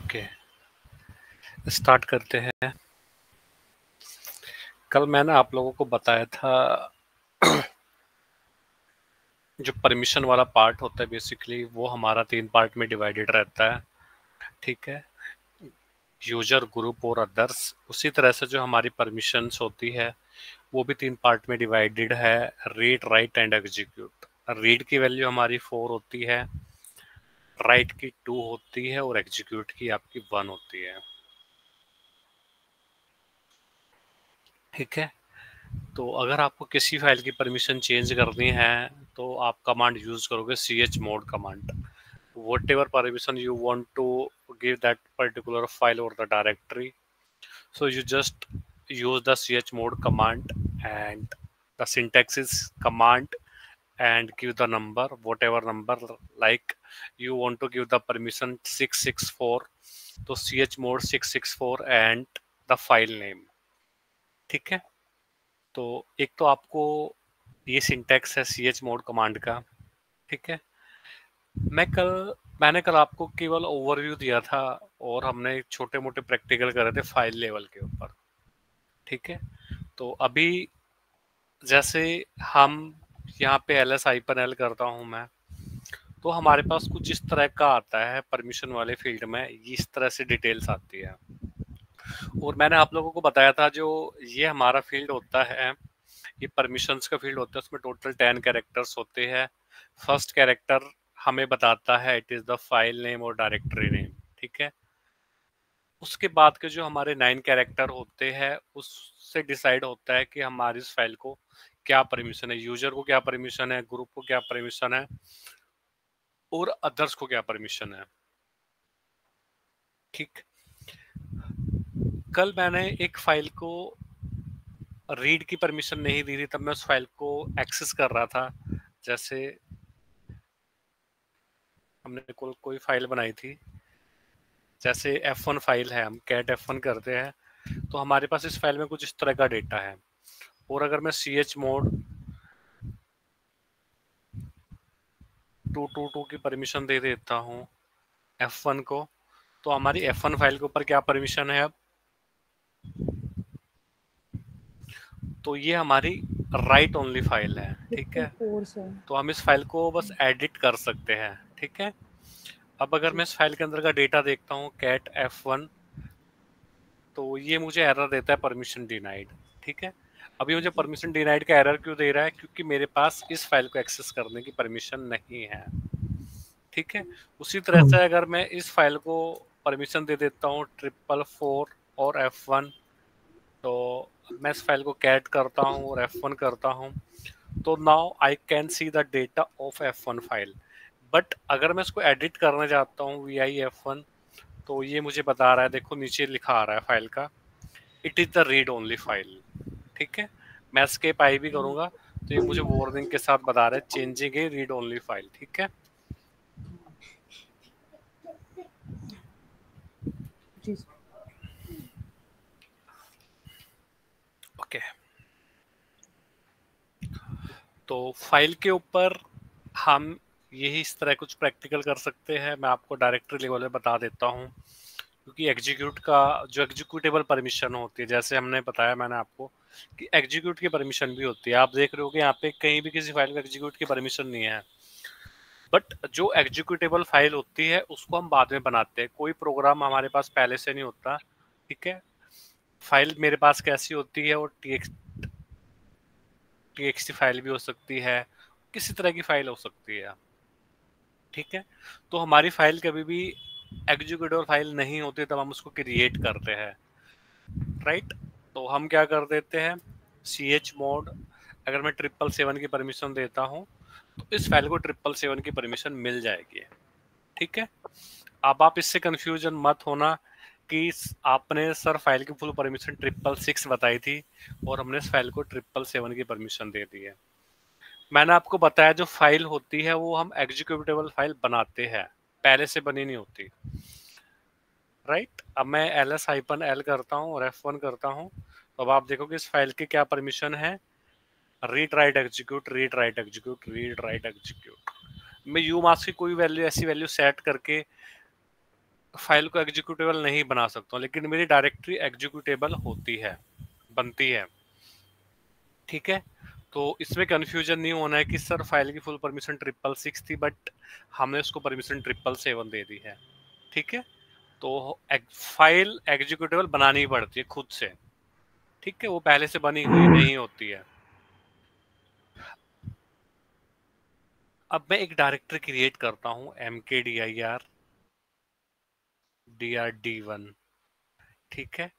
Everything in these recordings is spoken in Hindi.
ओके, स्टार्ट करते हैं। कल मैंने आप लोगों को बताया था जो परमिशन वाला पार्ट होता है बेसिकली वो हमारा 3 पार्ट में डिवाइडेड रहता है, ठीक है। यूजर, ग्रुप और अदर्स। उसी तरह से जो हमारी परमिशंस होती है वो भी 3 पार्ट में डिवाइडेड है, read, right and execute. Read की वैल्यू हमारी 4 होती है, राइट की 2 होती है और एग्जीक्यूट की आपकी 1 होती है, ठीक है। तो अगर आपको किसी फाइल की परमिशन चेंज करनी है तो आप कमांड यूज करोगे chmod command. whatever permission you want to give that particular file or the directory, so you just use the chmod command, and the syntax is command and give the number, whatever number, like you want to give the permission 664, तो chmod 664 and the file name, ठीक है। तो एक तो आपको ये सिंटैक्स है chmod कमांड का, ठीक है। मैंने कल आपको केवल ओवरव्यू दिया था और हमने छोटे मोटे प्रैक्टिकल करे थे फाइल लेवल के ऊपर, ठीक है। तो अभी जैसे हम यहाँ पे ls-l करता हूँ मैं, तो हमारे पास कुछ इस तरह का आता है परमिशन वाले फील्ड में, इस तरह से डिटेल्स आती है। और मैंने आप लोगों को बताया था जो ये हमारा फील्ड होता है, ये परमिशंस का फील्ड होता है, उसमें टोटल 10 कैरेक्टर्स होते हैं। फर्स्ट कैरेक्टर हमें बताता है it is the file name और डायरेक्टरी नेम, ठीक है। उसके बाद के जो हमारे 9 कैरेक्टर होते हैं उससे डिसाइड होता है कि हमारी इस फाइल को क्या परमिशन है, यूजर को क्या परमिशन है, ग्रुप को क्या परमिशन है और अदर्स को क्या परमिशन है, ठीक। कल मैंने एक फाइल को रीड की परमिशन नहीं दी थी, तब मैं उस फाइल को एक्सेस कर रहा था। जैसे हमने कोई फाइल बनाई थी, जैसे F1 फाइल है, हम कैट F1 करते हैं तो हमारे पास इस फाइल में कुछ इस तरह का डेटा है। और अगर मैं chmod 222 की परमिशन दे देता हूँ F1 को, तो हमारी F1 फाइल के ऊपर क्या परमिशन है अब, तो ये हमारी राइट ओनली फाइल है, ठीक है। तो हम इस फाइल को बस एडिट कर सकते हैं, ठीक है। अब अगर मैं इस फाइल के अंदर का डेटा देखता हूँ कैट F1, तो ये मुझे एरर देता है परमिशन डिनाइड, ठीक है। अभी मुझे परमिशन डिनाइड का एरर क्यों दे रहा है, क्योंकि मेरे पास इस फाइल को एक्सेस करने की परमिशन नहीं है, ठीक है। उसी तरह से अगर मैं इस फाइल को परमिशन दे देता हूँ 444 और F1, तो मैं इस फाइल को कैट करता हूँ और F1 करता हूँ, तो now I can see the data of F1 file. But अगर मैं इसको एडिट करना चाहता हूँ VI-F1, तो ये मुझे बता रहा है, देखो नीचे लिखा आ रहा है फाइल का, it is the read only file, ठीक है। मैं एस्केप आई भी करूंगा तो ये मुझे वार्निंग के साथ बता रहा है changing A read only file, ठीक है। ओके, तो फाइल के ऊपर हम यही इस तरह कुछ प्रैक्टिकल कर सकते हैं। मैं आपको डायरेक्टरी लेवल में बता देता हूँ, क्योंकि एग्जीक्यूट का जो एग्जीक्यूटेबल परमिशन होती है, जैसे हमने बताया मैंने आपको कि एग्जीक्यूट की परमिशन भी होती है। आप देख रहे हो कि यहाँ पे कहीं भी किसी फाइल में एग्जीक्यूट की परमिशन नहीं है, बट जो एग्जीक्यूटेबल फाइल होती है उसको हम बाद में बनाते हैं। कोई प्रोग्राम हमारे पास पहले से नहीं होता, ठीक है। फाइल मेरे पास कैसी होती है, वो txt फाइल भी हो सकती है, किसी तरह की फाइल हो सकती है, ठीक है। तो हमारी फाइल कभी भी एग्जीक्यूटेबल फाइल नहीं होती तब हम उसको क्रिएट करते हैं, राइट। तो हम क्या कर देते हैं, chmod, अगर मैं 777 की परमिशन देता हूँ तो इस फाइल को 777 की परमिशन मिल जाएगी, ठीक है। अब आप इससे कंफ्यूजन मत होना कि आपने सर फाइल की फुल परमिशन 666 बताई थी और हमने इस फाइल को 777 की परमिशन दे दी है। मैंने आपको बताया जो फाइल होती है वो हम एग्जीक्यूटेबल फाइल बनाते हैं, पहले से बनी नहीं होती, राइट। अब मैं ls-l करता हूँ और F1 करता हूँ, तो अब आप देखो कि इस फाइल की क्या परमिशन है, read write execute, read write execute, read write execute. मैं यूमास्क की कोई वैल्यू, ऐसी वैल्यू सेट करके फाइल को एग्जीक्यूटेबल नहीं बना सकता हूँ, लेकिन मेरी डायरेक्टरी एग्जीक्यूटेबल होती है, बनती है। ठीक है, तो इसमें कंफ्यूजन नहीं होना है कि सर फाइल की फुल परमिशन 666 थी बट हमने उसको परमिशन 777 दे दी है। ठीक है, तो फाइल एग्जीक्यूटेबल बनानी पड़ती है खुद से। ठीक है, वो पहले से बनी हुई नहीं होती है। अब मैं एक डायरेक्टरी क्रिएट करता हूँ mkdir.dir.d1। ठीक है,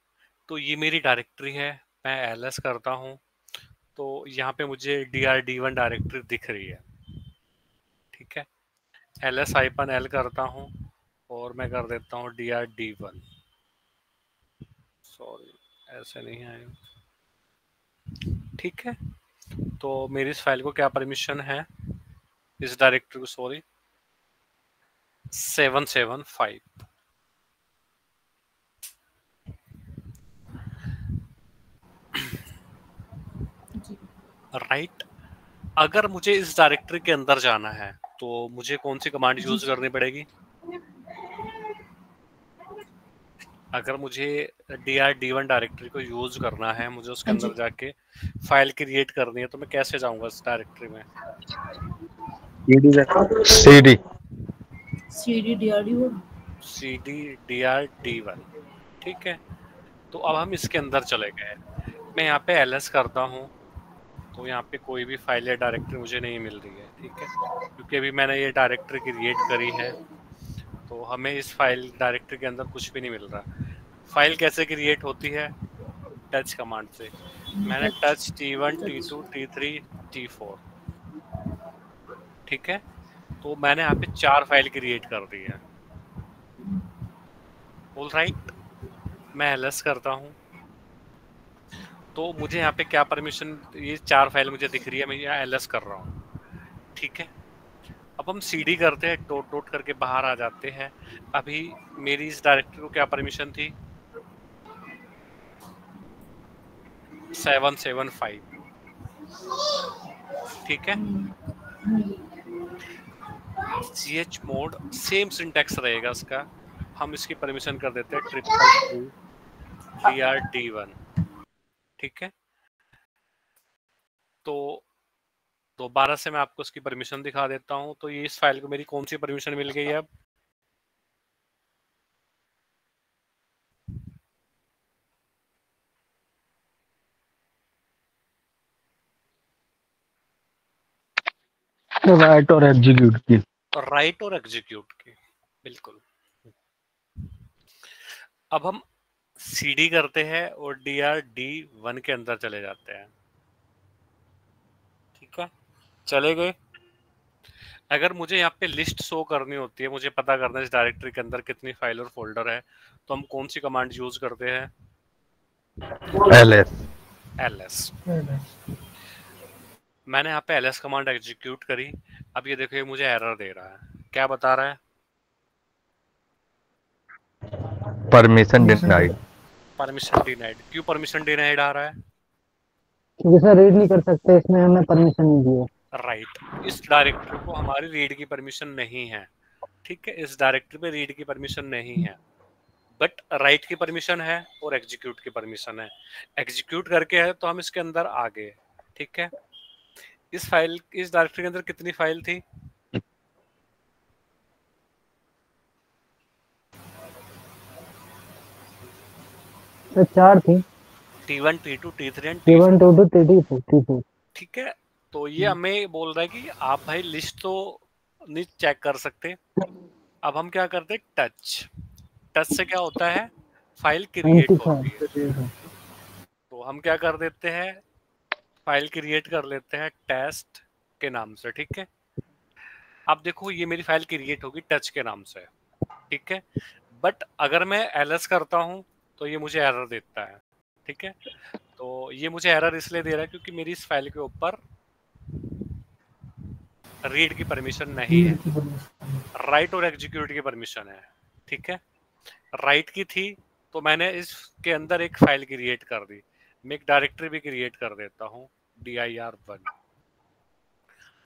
तो ये मेरी डायरेक्टरी है। मैं ls करता हूँ तो यहाँ पे मुझे dir.d1 डायरेक्टरी दिख रही है। ठीक है, ls-l करता हूँ और मैं कर देता हूँ dir.d1। सॉरी, ऐसे नहीं आया। ठीक है, तो मेरी इस फाइल को क्या परमिशन है, इस डायरेक्टरी को, सॉरी 775। राइट, अगर मुझे इस डायरेक्टरी के अंदर जाना है तो मुझे कौन सी कमांड यूज करनी पड़ेगी? अगर मुझे dir.d1 डायरेक्टरी को यूज करना है, मुझे उसके अंदर जाके फाइल क्रिएट करनी है, तो मैं कैसे जाऊंगा इस डायरेक्टरी में? cd dir.d1। ठीक है, तो अब हम इसके अंदर चले गए। मैं यहाँ पे ls करता हूँ तो यहाँ पे कोई भी फाइल या डायरेक्टरी मुझे नहीं मिल रही है। ठीक है, क्योंकि अभी मैंने ये डायरेक्टरी क्रिएट करी है तो हमें इस फाइल डायरेक्टरी के अंदर कुछ भी नहीं मिल रहा। फाइल कैसे क्रिएट होती है? टच कमांड से। मैंने touch t1 t2 t3 t4। ठीक है, तो मैंने यहाँ पे 4 फाइल क्रिएट कर दी है। ऑल राइट, मैं ls करता हूँ तो मुझे यहाँ पे क्या परमिशन, ये 4 फाइल मुझे दिख रही है, मैं यहाँ ls कर रहा हूँ। ठीक है, अब हम cd करते हैं, डॉट डॉट करके बाहर आ जाते हैं। अभी मेरी इस डायरेक्टरी को क्या परमिशन थी? 775। ठीक है, chmod सेम सिंटेक्स रहेगा इसका। हम इसकी परमिशन कर देते हैं 333 dir.d1। ठीक है, तो दोबारा से मैं आपको इसकी परमिशन दिखा देता हूं। तो ये इस फाइल को मेरी कौन सी परमिशन मिल गई है अब? राइट और एग्जीक्यूट की। राइट और एग्जीक्यूट की, बिल्कुल। अब हम cd करते हैं और dir.d1 के अंदर चले जाते हैं। ठीक है, चले गए। अगर मुझे यहाँ पे लिस्ट शो करनी होती है, मुझे पता करना है इस डायरेक्टरी के अंदर कितनी फाइल और फोल्डर है, तो हम कौन सी कमांड यूज करते हैं? ls। मैंने यहाँ पे ls कमांड एग्जीक्यूट करी। अब ये देखो, ये मुझे एरर दे रहा है। क्या बता रहा है? Permission denied. Permission denied. क्यों परमिशन डिनाइड आ रहा है? क्योंकि सर रीड नहीं कर सकते, इसमें हमें परमिशन नहीं दी है। राइट, इस डायरेक्टरी को हमारी रीड की परमिशन नहीं है। ठीक है, इस डायरेक्टरी पे रीड की परमिशन नहीं है, बट राइट की परमिशन है और एग्जीक्यूट की परमिशन है। एग्जीक्यूट करके है तो हम इसके अंदर आ गए। ठीक है, इस डायरेक्टरी के अंदर कितनी फाइल थी? सर 4 थी। t1 t2 t3 and t1 t2 t4। ठीक है, तो ये हमें बोल रहा है कि आप भाई लिस्ट तो नहीं चेक कर सकते। अब हम क्या करते हैं? टच से क्या होता है? फाइल क्रिएट होती है। तो हम क्या कर देते हैं? फाइल क्रिएट कर लेते हैं टेस्ट के नाम से। ठीक है, अब देखो ये मेरी फाइल क्रिएट होगी टच के नाम से। ठीक है, बट अगर मैं ls करता हूं तो ये मुझे एरर देता है। ठीक है, तो ये मुझे एरर इसलिए दे रहा है क्योंकि मेरी इस फाइल के ऊपर रीड की परमिशन नहीं है, राइट और एग्जीक्यूट की परमिशन है। ठीक है, राइट की थी तो मैंने इसके अंदर एक फाइल क्रिएट कर दी। मैं एक डायरेक्टरी भी क्रिएट कर देता हूँ dir1।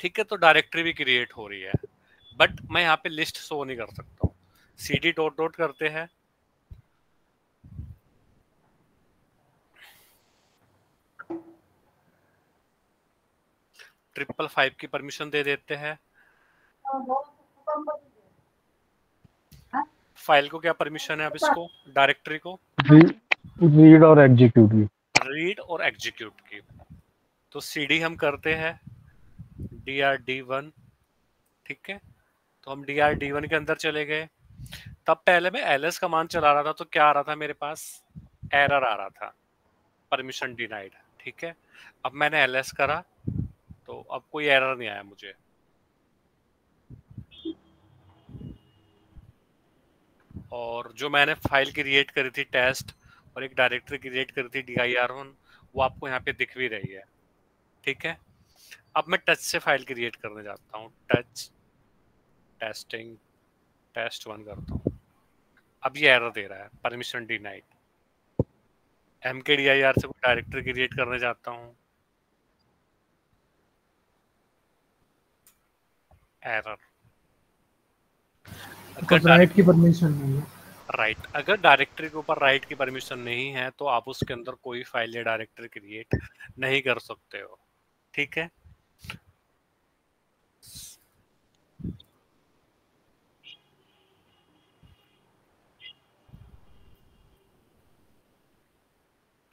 ठीक है, तो डायरेक्टरी भी क्रिएट हो रही है, बट मैं यहाँ पे लिस्ट शो नहीं कर सकता हूँ। cd डॉट डॉट करते हैं, ट्रिपल 5 की परमिशन दे देते हैं। फाइल को क्या परमिशन है अब इसको, डायरेक्टरी को रीड और एग्जीक्यूट की। रीड और एग्जीक्यूट की। तो cd हम करते हैं dr_d1, ठीक है। तो हम dr_d1 के अंदर चले गए। तब पहले मैं ls कमांड चला रहा था तो क्या आ रहा था मेरे पास, एरर आ रहा था, परमिशन डिनाइड, ठीक है। अब मैंने ls करा तो अब कोई एरर नहीं आया मुझे। और जो मैंने फाइल क्रिएट करी थी टेस्ट, और एक डायरेक्टरी क्रिएट करी थी dir1, वो आपको यहाँ पे दिख भी रही है, ठीक है। अब मैं टच से फाइल क्रिएट करने जाता हूँ, टच टेस्टिंग test1 करता हूँ। अब ये एरर दे रहा है, परमिशन डिनाइड। mkdir से कोई डायरेक्टरी क्रिएट करने जाता हूँ, एरर। अगर राइट की परमिशन नहीं है। राइट, अगर डायरेक्टरी के ऊपर राइट की परमिशन नहीं है तो आप उसके अंदर कोई फाइल या डायरेक्टरी क्रिएट नहीं कर सकते हो, ठीक है।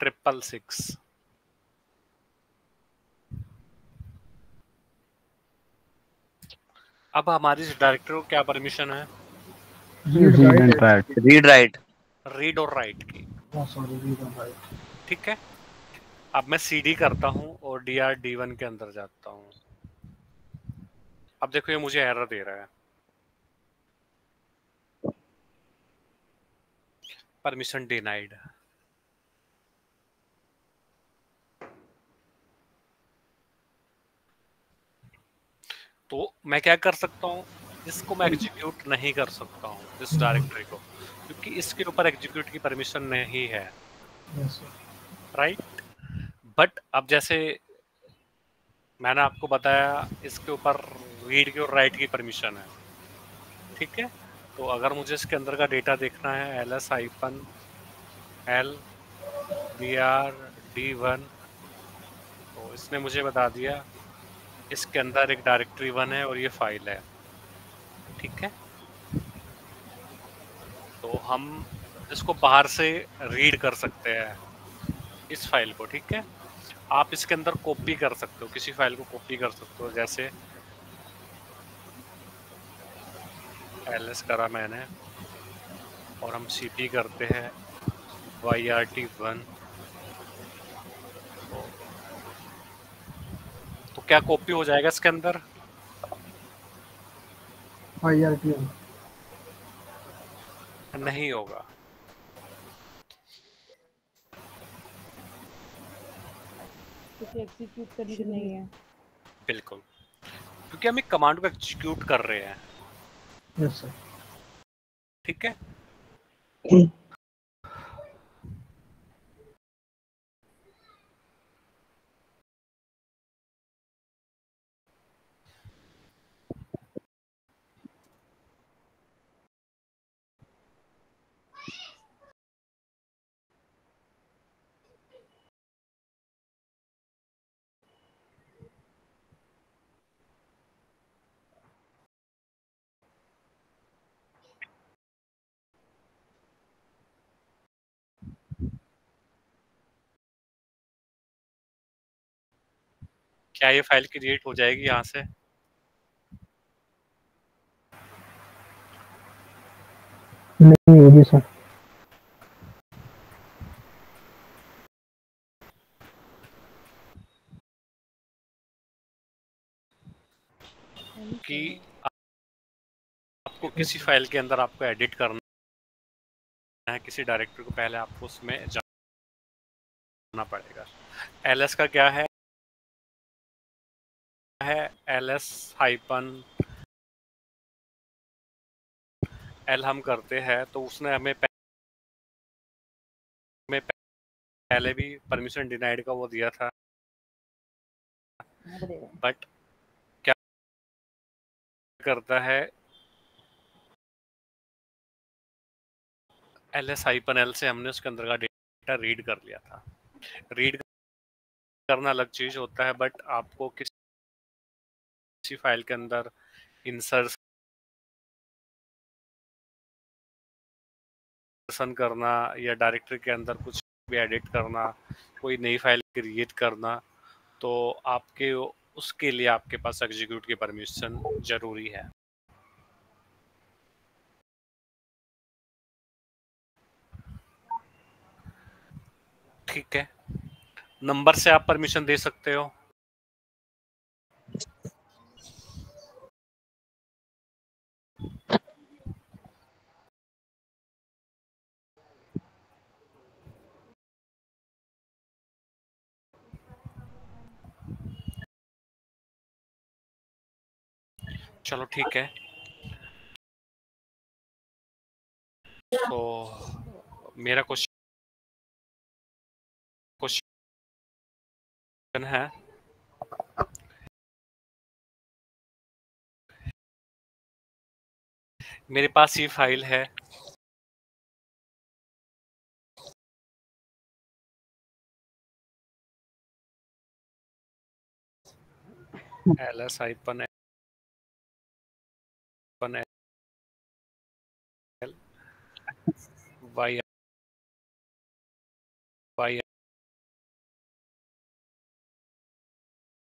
ट्रिपल 6 अब हमारी इस डायरेक्टरी को क्या परमिशन है, रीड राइट। रीड और राइट की, सॉरी, रीड और राइट। ठीक है। अब मैं cd करता हूँ और dr_d1 के अंदर जाता हूँ। अब देखो ये मुझे एरर दे रहा है, परमिशन डिनाइड। तो मैं क्या कर सकता हूँ, इसको मैं एग्जीक्यूट नहीं कर सकता हूँ इस डायरेक्टरी को, क्योंकि इसके ऊपर एग्जीक्यूट की परमिशन नहीं है, राइट। बट अब जैसे मैंने आपको बताया इसके ऊपर रीड की और राइट की परमिशन है, ठीक है। तो अगर मुझे इसके अंदर का डेटा देखना है ls-l dr_d1, तो इसने मुझे बता दिया इसके अंदर एक डायरेक्टरी 1 है और ये फाइल है, ठीक है। तो हम इसको बाहर से रीड कर सकते हैं इस फाइल को, ठीक है। आप इसके अंदर कॉपी कर सकते हो, किसी फाइल को कॉपी कर सकते हो, जैसे ls करा मैंने और हम cp करते हैं yrt1, तो क्या कॉपी हो जाएगा इसके अंदर, IRT नहीं होगा। क्योंकि एग्जीक्यूट करने की नहीं है। बिल्कुल, क्योंकि हम एक कमांड को एग्जीक्यूट कर रहे हैं, यस सर। ठीक है। क्या ये फाइल क्रिएट हो जाएगी यहाँ से, नहीं होगी सर। कि आपको किसी फाइल के अंदर आपको एडिट करना है किसी डायरेक्टरी को, पहले आपको उसमें जाना पड़ेगा। ls का क्या है ls-l हम करते हैं तो उसने हमें पहले भी परमिशन डिनाइड का वो दिया था, बट क्या करता है ls-l से हमने उसके अंदर का डेटा रीड कर लिया था। रीड करना अलग चीज होता है, बट आपको किसी फाइल के अंदर इंसर्शन करना या डायरेक्टरी के अंदर कुछ भी एडिट करना, कोई नई फाइल क्रिएट करना, तो आपके उसके लिए आपके पास एग्जीक्यूट की परमिशन जरूरी है। ठीक है, नंबर से आप परमिशन दे सकते हो। चलो ठीक है, तो मेरा क्वेश्चन है, मेरे पास ये फाइल है ls-l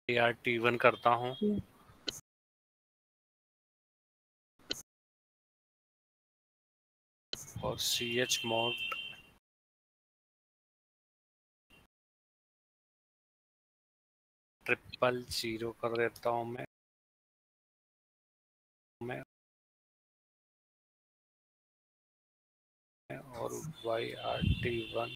yrt1 करता हूँ और chmod ट्रिपल 0 कर देता हूँ मैं और yrt1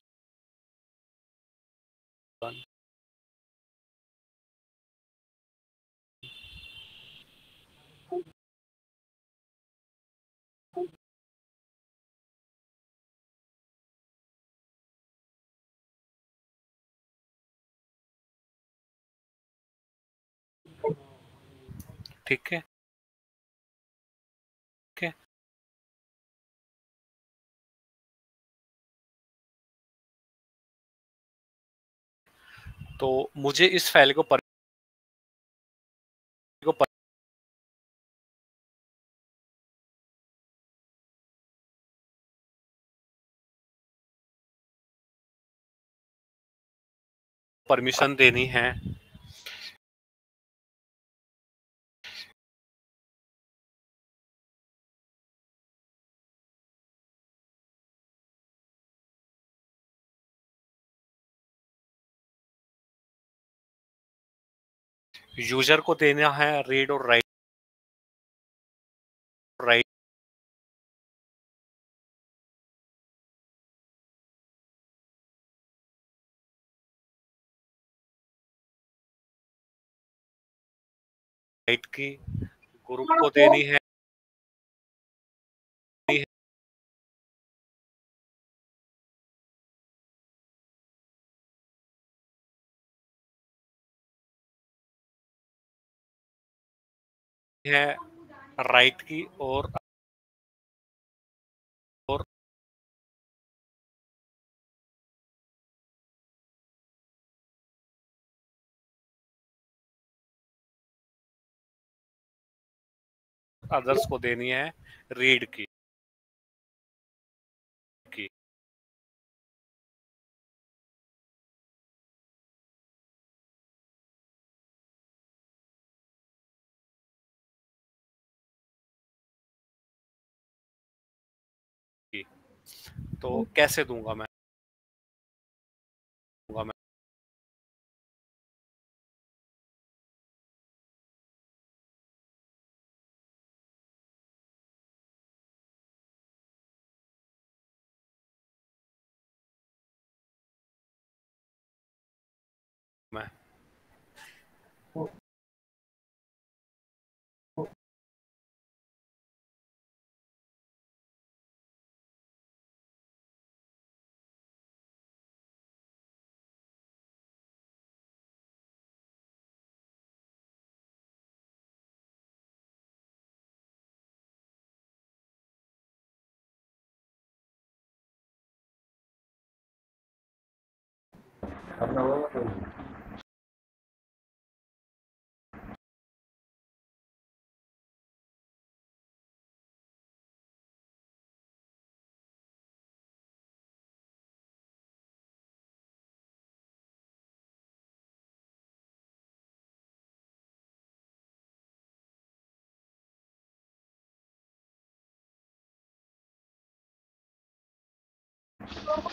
ठीक है। तो मुझे इस फाइल को परमिशन देनी है। यूजर को देना है रीड और राइट की, ग्रुप को देनी है राइट की, और अदर्स को देनी है रीड की। तो कैसे दूंगा मैं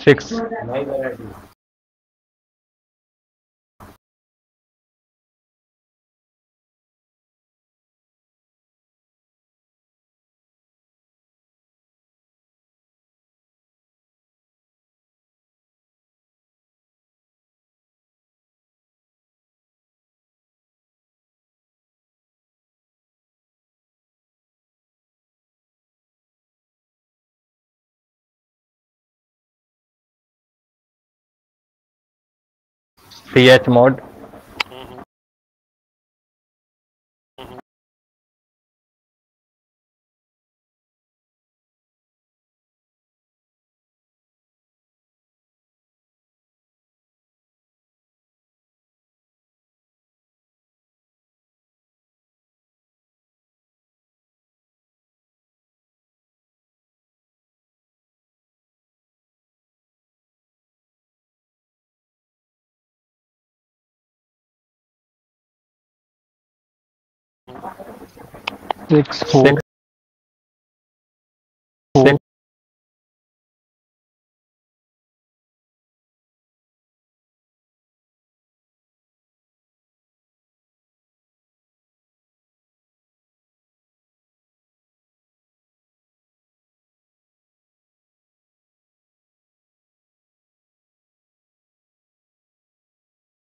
six CH mod six four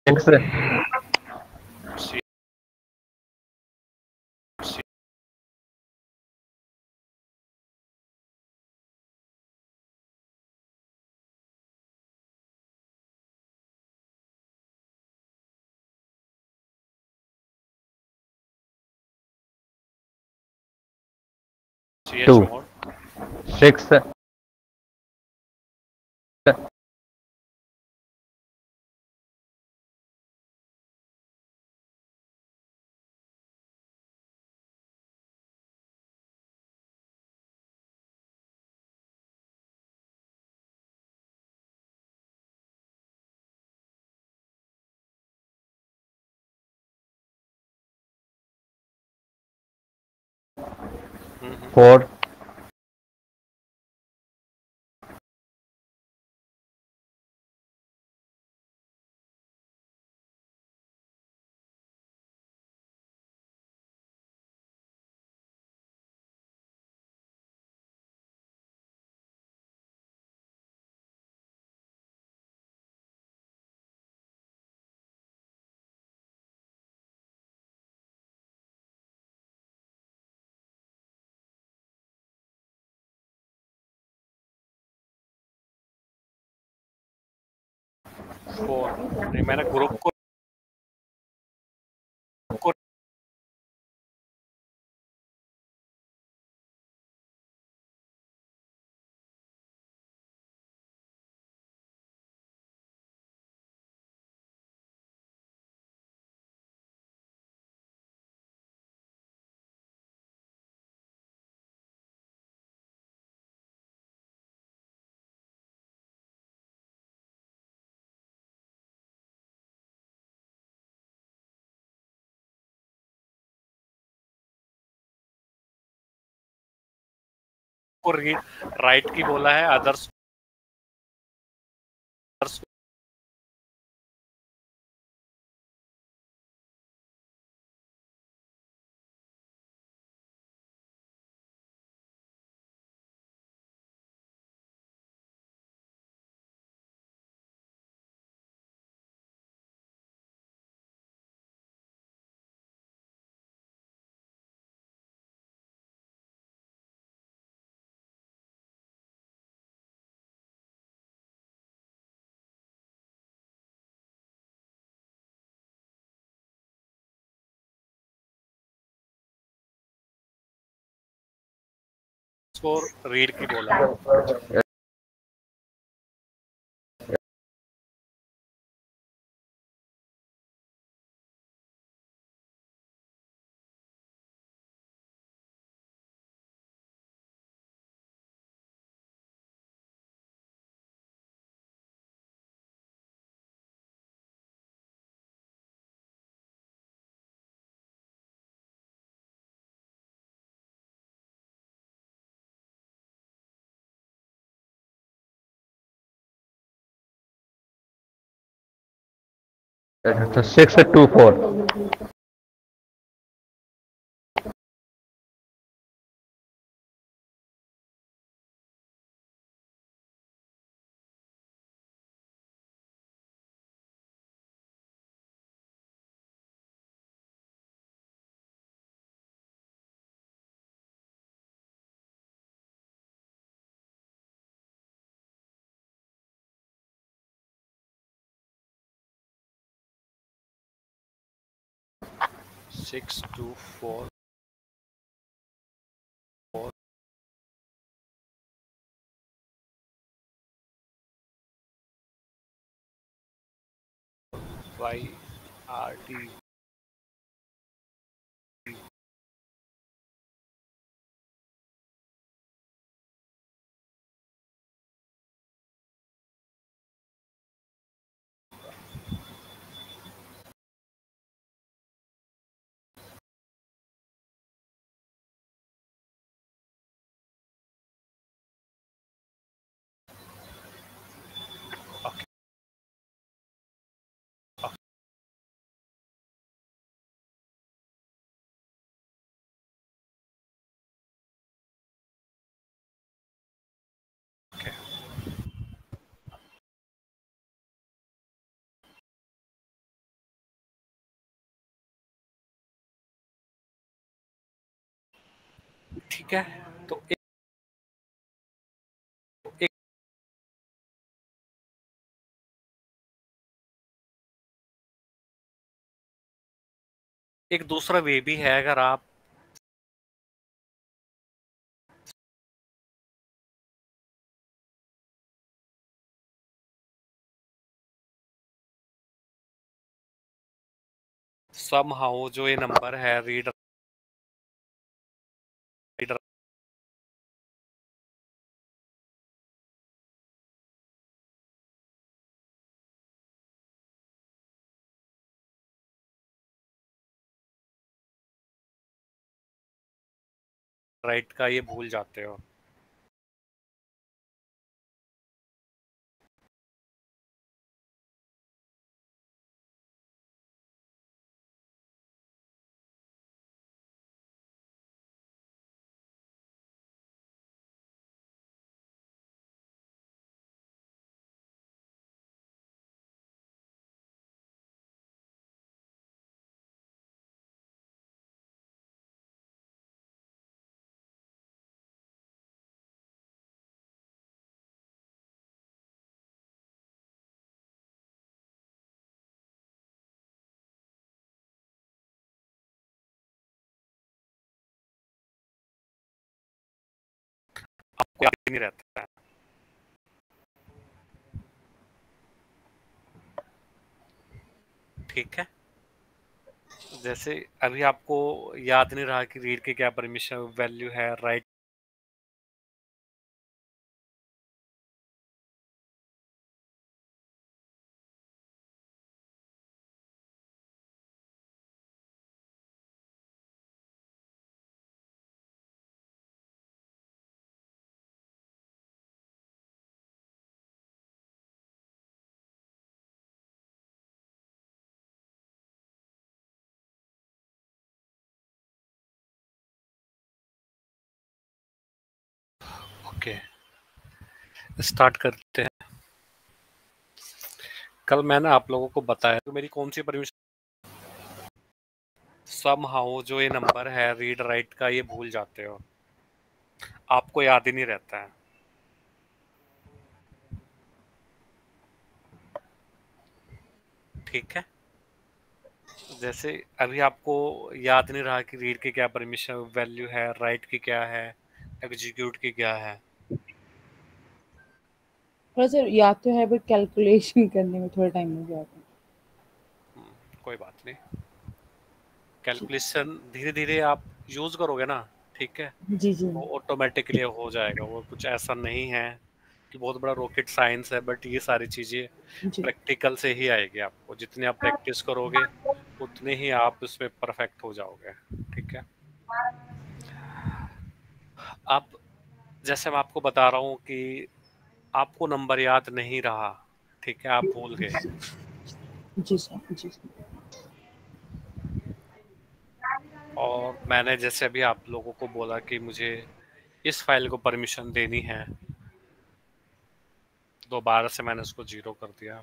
six four six CH two mod six four four. मैंने ग्रुप को राइट की बोला है, अदर्स को रीड की बोला है। तो 624। सिक्स टू फोर YRT ठीक है। तो एक एक दूसरा वे भी है, अगर आप समहाउ जो ये नंबर है रीड राइट का ये भूल जाते हो। आपको याद ही नहीं रहता है। ठीक है, जैसे अभी आपको याद नहीं रहा कि रीड के क्या परमिशन वैल्यू है, राइट ओके। स्टार्ट करते हैं। कल मैंने आप लोगों को बताया तो मेरी कौन सी परमिशन, समहाउ जो ये नंबर है रीड राइट का ये भूल जाते हो, आपको याद ही नहीं रहता है। ठीक है, जैसे अभी आपको याद नहीं रहा कि रीड की क्या परमिशन वैल्यू है, राइट की क्या है, एग्जीक्यूट की क्या है। थोड़ा सा याद तो है, बट कैलकुलेशन करने में थोड़ा टाइम लग जाता है। कोई बात नहीं, कैलकुलेशन धीरे धीरे आप यूज करोगे ना, ठीक है, जी जी वो ऑटोमेटिकली हो जाएगा। वो कुछ ऐसा नहीं है कि बहुत बड़ा रॉकेट साइंस है, बट ये सारी चीजें जी। प्रैक्टिकल से ही आएगी आपको। जितने आप प्रैक्टिस करोगे उतने ही आप इसमें परफेक्ट हो जाओगे। ठीक है, आप जैसे मैं आपको बता रहा हूँ कि आपको नंबर याद नहीं रहा, ठीक है, आप भूल गए, जी सर, जी सर। और मैंने जैसे अभी आप लोगों को बोला कि मुझे इस फाइल को परमिशन देनी है, दोबारा से मैंने उसको 0 कर दिया।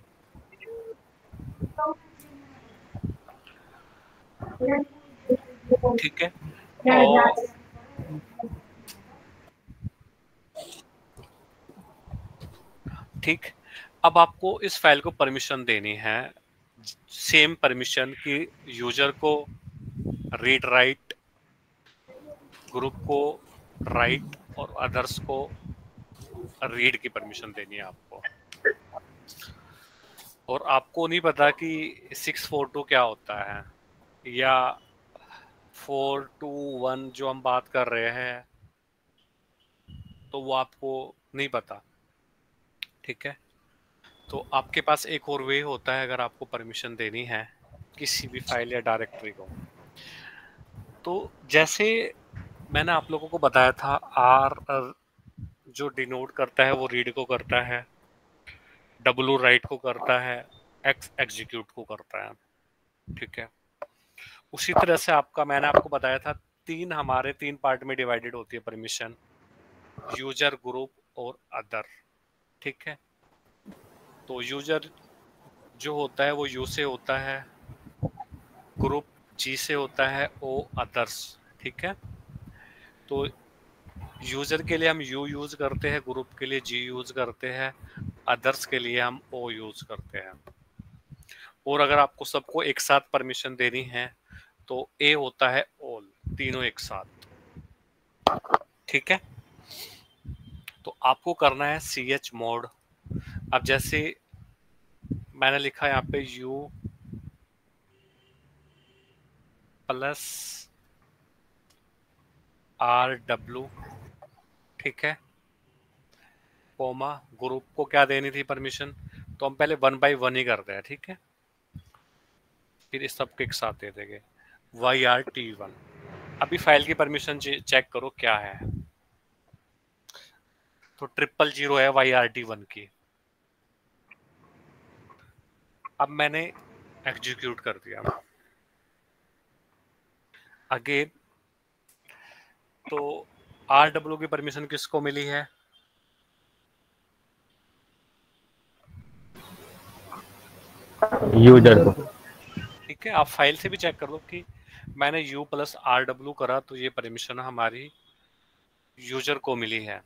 ठीक है। और ठीक, अब आपको इस फाइल को परमिशन देनी है, सेम परमिशन की यूजर को रीड राइट, ग्रुप को राइट और अदर्स को रीड की परमिशन देनी है आपको। और आपको नहीं पता कि 642 क्या होता है या 421 जो हम बात कर रहे हैं, तो वो आपको नहीं पता। ठीक है, तो आपके पास एक और वे होता है अगर आपको परमिशन देनी है किसी भी फाइल या डायरेक्टरी को। तो जैसे मैंने आप लोगों को बताया था, आर जो डिनोट करता है वो रीड को करता है, डब्लू राइट को करता है, एक्स एग्जीक्यूट को करता है। ठीक है, उसी तरह से मैंने आपको बताया था हमारे तीन पार्ट में डिवाइडेड होती है परमिशन, यूजर, ग्रुप और अदर। ठीक है, तो यूजर जो होता है वो यू से होता है, ग्रुप जी से होता है, ओ अदर्स। ठीक है, तो यूजर के लिए हम यू यूज करते हैं, ग्रुप के लिए जी यूज करते हैं, अदर्स के लिए हम ओ यूज करते हैं। और अगर आपको सबको एक साथ परमिशन देनी है तो ए होता है ऑल, तीनों एक साथ। ठीक है, तो आपको करना है ch मोड। अब जैसे मैंने लिखा यहाँ पे u प्लस RW, ठीक है, कोमा, ग्रुप को क्या देनी थी परमिशन, तो हम पहले 1 by 1 ही करते हैं। ठीक है, फिर इस सबको एक साथ दे देंगे YRT1। अभी फाइल की परमिशन चेक करो क्या है, तो 000 है YRT1 की। अब मैंने एग्जीक्यूट कर दिया अगेन, तो RW की परमिशन किसको मिली है, यूजर को। ठीक है, आप फाइल से भी चेक कर लो कि मैंने U प्लस RW करा तो ये परमिशन हमारी यूजर को मिली है।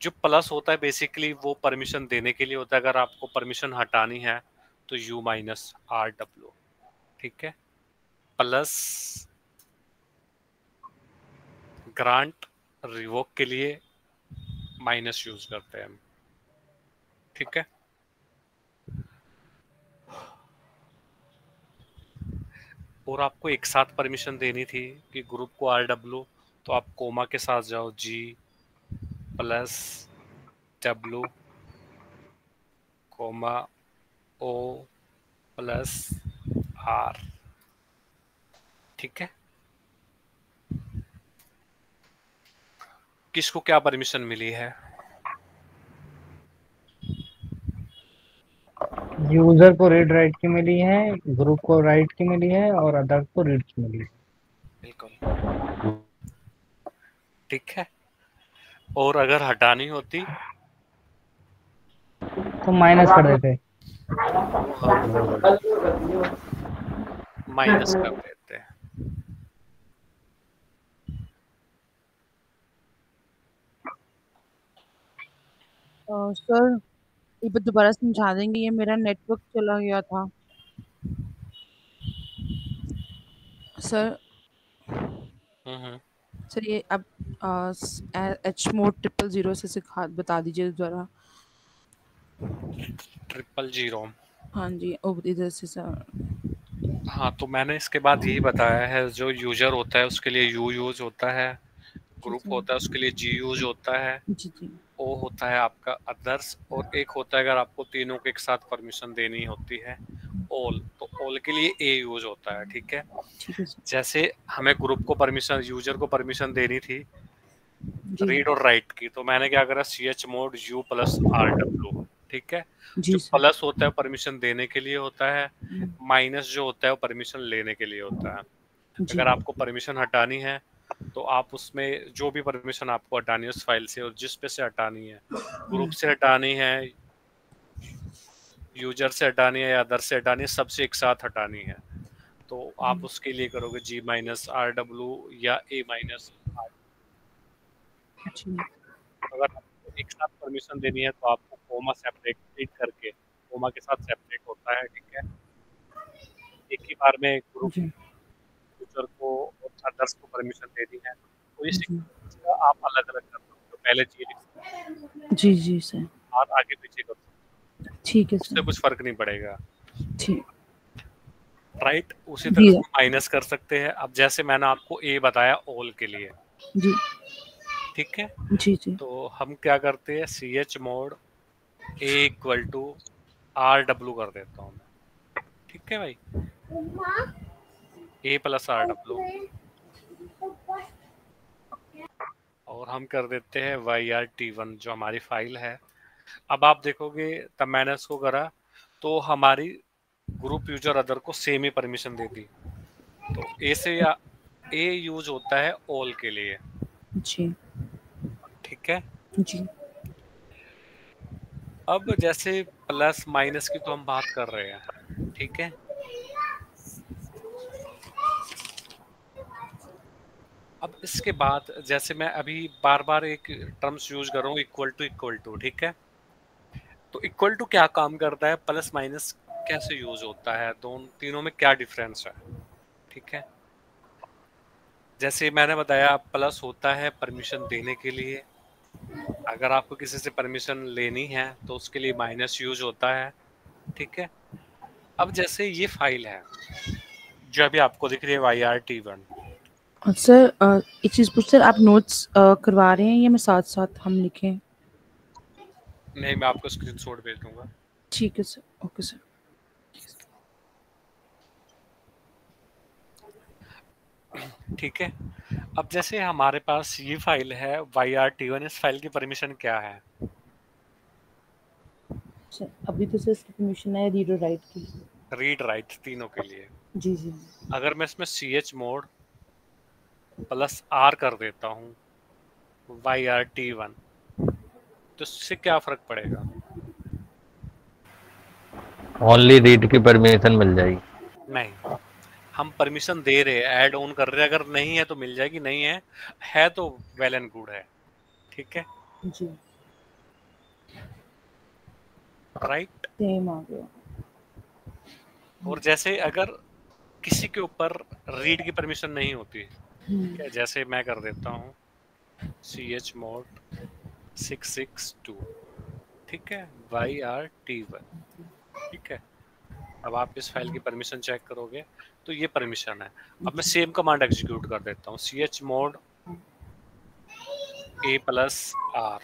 जो प्लस होता है बेसिकली वो परमिशन देने के लिए होता है, अगर आपको परमिशन हटानी है तो U माइनस RW। ठीक है, प्लस ग्रांट रिवोक के लिए माइनस यूज करते हैं हम। ठीक है, और आपको एक साथ परमिशन देनी थी कि ग्रुप को RW, तो आप कोमा के साथ जाओ G plus W comma O plus R। ठीक है, किसको क्या परमिशन मिली है, यूजर को रीड राइट की मिली है, ग्रुप को राइट की मिली है और अदर को रीड की मिली है। बिल्कुल। ठीक है, और अगर हटानी होती तो माइनस कर देते। माइनस कर देते हैं। सर एक बार दोबारा समझा देंगे, ये मेरा नेटवर्क चला गया था सर। सर ये अब H मोड 000 से सिखा बता दीजिए दोबारा। 000। हाँ जी, इधर से सर। हाँ, तो मैंने इसके बाद यही बताया है, जो यूजर होता है उसके लिए यू यूज होता है, ग्रुप होता है उसके लिए जी यूज होता है, जी जी। ओ होता है आपका अदर्स, और एक होता है अगर आपको तीनों को एक साथ परमिशन देनी होती है ऑल, तो ऑल के लिए ए यूज होता है। ठीक है, ठीक है सर। जैसे हमें ग्रुप को परमिशन, यूजर को परमिशन देनी थी जी रीड और राइट की, तो मैंने क्या करा ch mode U plus RW। ठीक है। जी जो सर। प्लस होता है परमिशन देने के लिए होता है, माइनस जो होता है वो परमिशन लेने के लिए होता है। जी अगर आपको परमिशन हटानी है तो आप उसमें जो भी परमिशन आपको हटानी है उस फाइल से, और जिस पे से हटानी है, ग्रुप से हटानी है, यूजर से हटानी है या अदर से हटानी है, सबसे एक साथ हटानी है, तो आप उसके लिए करोगे G माइनस RW या A माइनस R। जी अगर आपको एक साथ परमिशन देनी है तो आपको कोमा सेपरेट करके, कोमा के साथ सेपरेट होता है, ठीक है। एक ही बार में ग्रुप जी यूजर को और अदर्स को परमिशन देनी है तो इस जी आप अलग अलग कर सकते हो, पहले G लिख सकते जी जी सर। हो और आगे पीछे कर सकते ठीक है हो, उससे सर। कुछ फर्क नहीं पड़ेगा, ठीक। राइट। उसी तरह जी से माइनस कर सकते हैं। अब जैसे मैंने आपको A बताया ऑल के लिए, जी ठीक है, जी जी तो हम क्या करते हैं, CH mod A equal to RW कर देता हूँ मैं, ठीक है भाई, A प्लस RW, और हम कर देते हैं YRT1 जो हमारी फाइल है। अब आप देखोगे तब मैंने इसको करा तो हमारी ग्रुप यूजर अदर को सेम ही परमिशन दे दी, तो ए से या ए यूज होता है ऑल के लिए, जी ठीक है। जी अब जैसे प्लस माइनस की तो हम बात कर रहे हैं, ठीक है। अब इसके बाद जैसे मैं अभी बार बार एक टर्म्स यूज कर रहा हूँ, इक्वल टू, ठीक है। तो इक्वल टू क्या काम करता है, प्लस माइनस कैसे यूज होता है, दोनों तीनों में क्या डिफरेंस है, ठीक है। जैसे मैंने बताया प्लस होता है परमिशन देने के लिए, अगर आपको किसी से परमिशन लेनी है तो उसके लिए माइनस यूज होता है, ठीक है। अब जैसे ये फाइल है जो अभी आपको दिख रही है YRT1, सर एक चीज़ पूछ सर, आप नोट्स करवा रहे हैं या मैं साथ साथ हम लिखें? नहीं मैं आपको स्क्रीनशॉट भेज दूंगा। ठीक है सर। Okay sir. ठीक है। अब जैसे हमारे पास ये फाइल है YRT1, इस फाइल की परमिशन क्या है, सर अभी तो सर इसकी परमिशन है रीड और राइट की। रीड राइट तीनों के लिए। जी जी अगर मैं इसमें CH मोड प्लस R कर देता हूँ YRT1 तो इससे क्या फर्क पड़ेगा, ओनली रीड की परमिशन मिल जाएगी। नहीं हम परमिशन दे रहे हैं, ऐड ऑन कर रहे हैं, अगर नहीं है तो मिल जाएगी, नहीं है तो वेल एंड गुड है, ठीक है, जी राइट। सेम आ गया। और जैसे अगर किसी के ऊपर रीड की परमिशन नहीं होती, ठीक है, जैसे मैं कर देता हूँ CH मोड 662, ठीक है, YRT1, ठीक है। अब आप इस फाइल की परमिशन चेक करोगे तो ये परमिशन है। अब मैं सेम कमांड एग्जीक्यूट कर देता हूँ, CH mod A plus R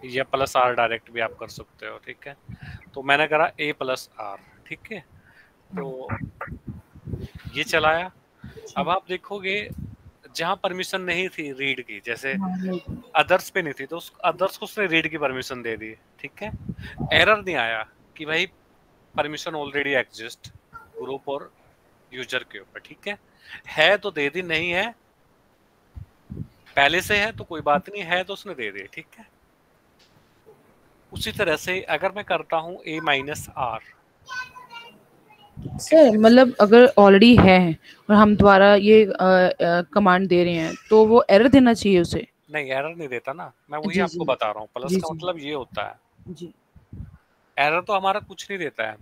या प्लस R डायरेक्ट भी आप कर सकते हो, ठीक है। तो मैंने करा A प्लस R, ठीक है, तो ये चलाया। अब आप देखोगे जहां परमिशन नहीं थी रीड की, जैसे अदर्स पे नहीं थी तो उस अदर्स को उसने रीड की परमिशन दे दी, ठीक है। एरर नहीं आया कि भाई परमिशन ऑलरेडी एग्जिस्ट ग्रुप और यूजर के ऊपर, ठीक है तो दे दी, नहीं है पहले से है तो कोई बात नहीं, है तो उसने दे दी, ठीक है। उसी तरह से अगर मैं करता हूँ A माइनस R, सर मतलब अगर ऑलरेडी है और हम दोबारा ये कमांड दे रहे हैं तो वो एरर देना चाहिए उसे? नहीं एरर नहीं देता ना, मैं वही जी आपको जी बता रहा हूँ, प्लस जी का जी मतलब ये होता है, जी एरर तो हमारा कुछ नहीं देता है।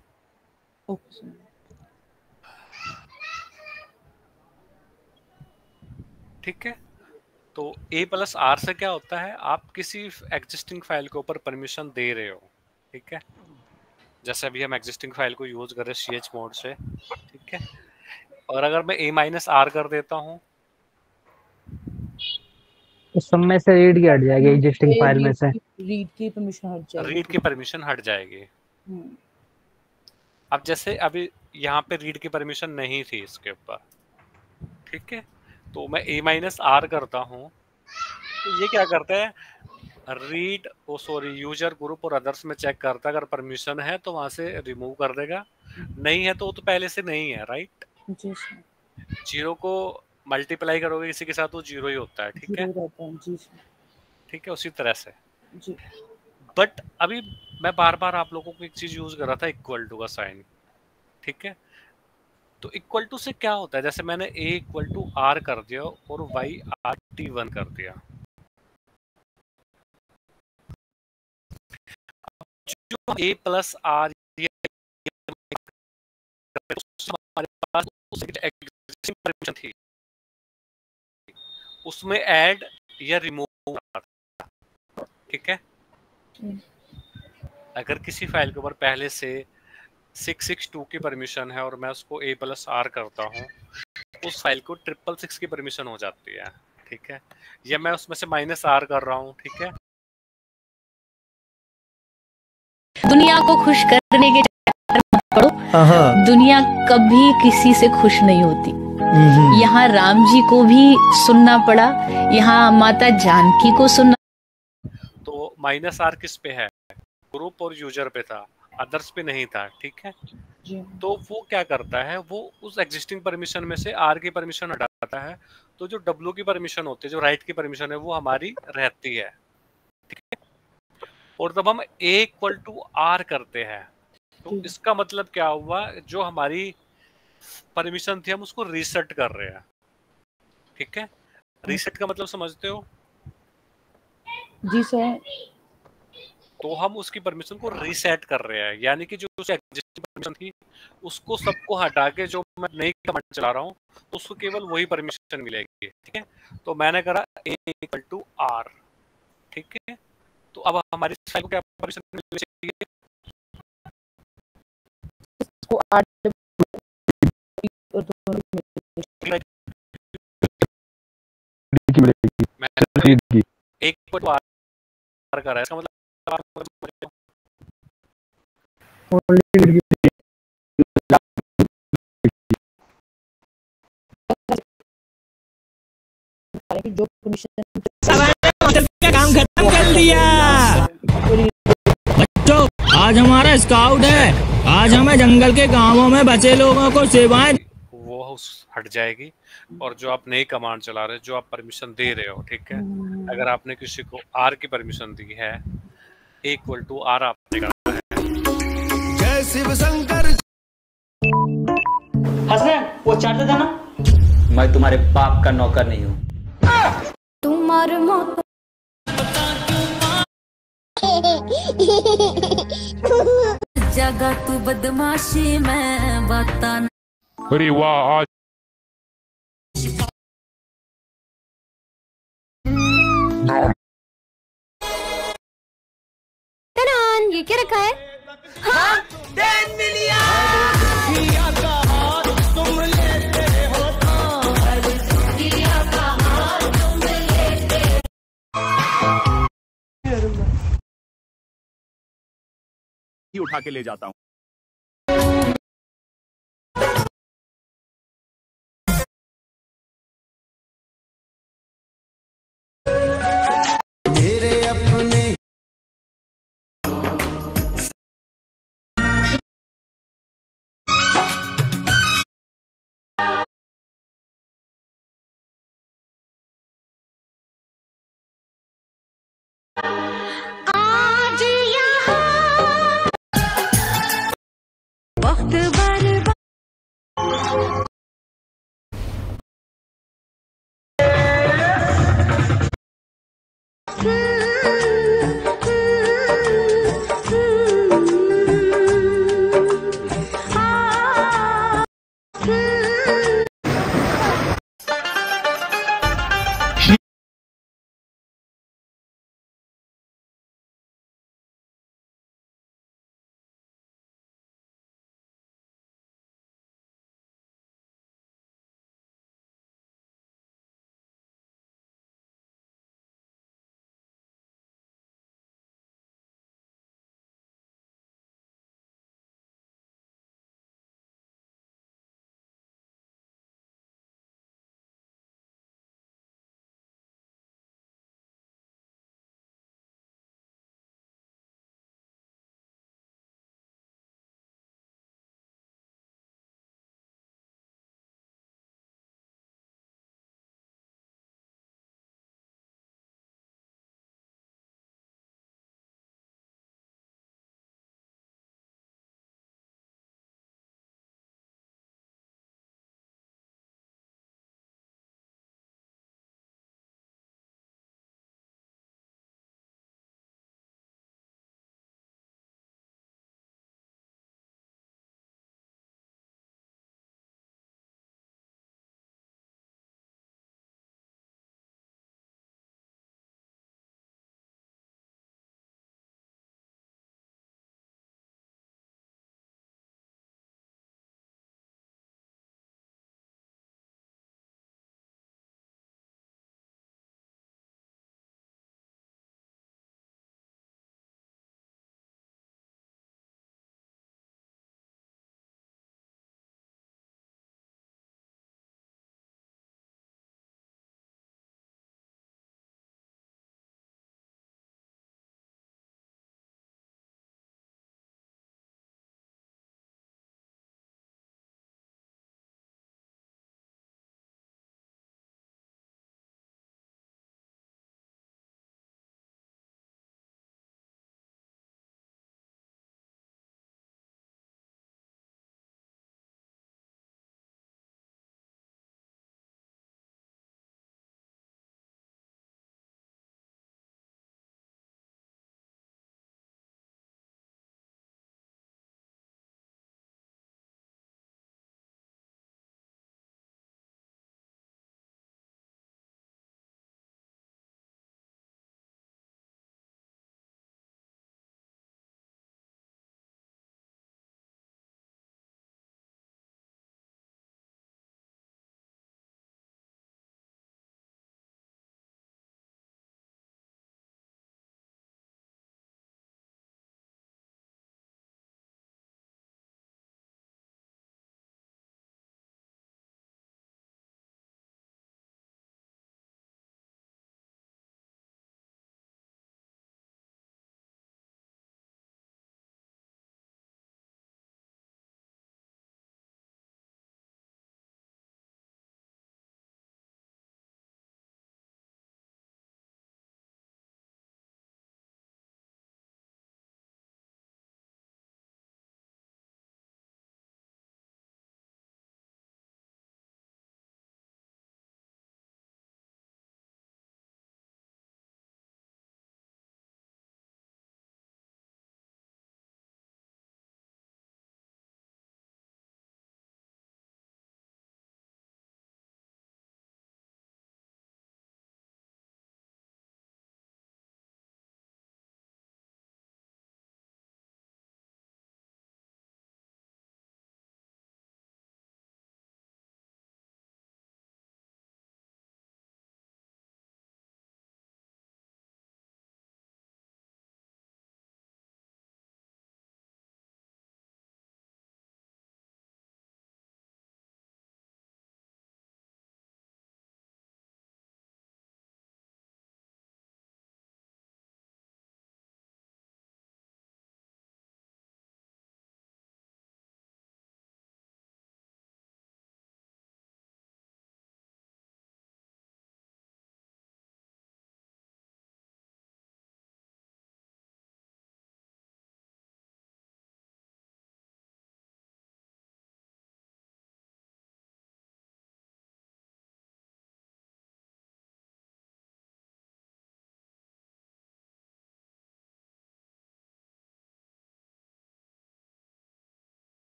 Okay sir. ठीक है, तो A प्लस R से क्या होता है, आप किसी एग्जिस्टिंग फाइल के ऊपर परमिशन दे रहे हो, ठीक है। जैसे अभी हम एग्जिस्टिंग फाइल को यूज कर रहे हैं CH मोड से, ठीक है। और अगर मैं A माइनस R कर देता हूँ तो सब में से रीड की हट जाएगी एग्जिस्टिंग फाइल में से। रीड की परमिशन हट जाएगी। रीड की परमिशन हट जाएगी। अब जैसे अभी यहाँ पे रीड की परमिशन नहीं थी इसके ऊपर, ठीक है, तो मैं A माइनस R करता हूँ तो ये क्या करता है, रीड यूजर ग्रुप और अदर्स में चेक करता है, अगर परमिशन है तो वहां से रिमूव कर देगा, नहीं है तो वो तो पहले से नहीं है, राइट। जी सर। 0 को मल्टीप्लाई करोगे किसी के साथ तो 0 ही होता है, ठीक है। जी सर। ठीक है, उसी तरह से जी। बट अभी मैं बार बार आप लोगों को एक चीज यूज कर रहा था, इक्वल टू का साइन, ठीक है। तो इक्वल टू से क्या होता है, जैसे मैंने a इक्वल टू आर कर दिया और y RT1 कर दिया, जो a प्लस आर हमारे पास एग्जिस्टिंग परमिशन थी, उसमें ऐड या रिमूव, ठीक है। अगर किसी फाइल के ऊपर पहले से 662 की परमिशन है और मैं उसको a प्लस आर करता हूँ, उस फाइल को 666 की परमिशन हो जाती है, ठीक है। या मैं उसमें से माइनस आर कर रहा हूँ, ठीक है। दुनिया को खुश करने के चक्कर में मत पड़ो, दुनिया कभी किसी से खुश नहीं होती। यहाँ राम जी को भी सुनना पड़ा, यहाँ माता जानकी को सुनना। तो माइनस आर किस पे है, ग्रुप और यूजर पे था, अदर्स पे नहीं था, ठीक है। तो वो क्या करता है, वो उस एग्जिस्टिंग परमिशन में से आर की परमिशन हटाता है, तो जो डब्ल्यू की परमिशन होती है, जो राइट की परमिशन है, वो हमारी रहती है, ठीक है। और जब हम a इक्वल टू आर करते हैं तो इसका मतलब क्या हुआ, जो हमारी परमिशन थी हम उसको रीसेट कर रहे हैं, ठीक है। रीसेट का मतलब समझते हो? जी सर। तो हम उसकी परमिशन को रीसेट कर रहे हैं, यानी कि जो उसकी एग्जिस्टिंग परमिशन थी उसको सबको हटा के जो मैं नई कमांड चला रहा हूँ तो उसको केवल वही परमिशन मिलेगी, ठीक है। तो मैंने करा a इक्वल टू आर, ठीक है। तो अब हमारी फाइल को क्या परमिशन मिलनी चाहिए, इसको आर मैंने एक इक्वल टू आर करा है, इसका मतलब जो परमिशन काम खत्म कर दिया। बच्चों, आज हमारा स्काउट है, आज हमें जंगल के गांवों में बचे लोगों को सेवाएं, वो हट जाएगी। और जो आप नई कमांड चला रहे हो, जो आप परमिशन दे रहे हो, ठीक है, अगर आपने किसी को आर की परमिशन दी है, a इक्वल टू आर आपने कहा है, जय शिव शंकर। हसनैन, वो चार्जर देना। मैं तुम्हारे बाप का नौकर नहीं हूँ। तुम्हारे मौत जगह तू बदमाशी में बता। अरे वाह, आज ये क्या रखा है? हाँ? 10 मिलियन। उठा के ले जाता हूँ।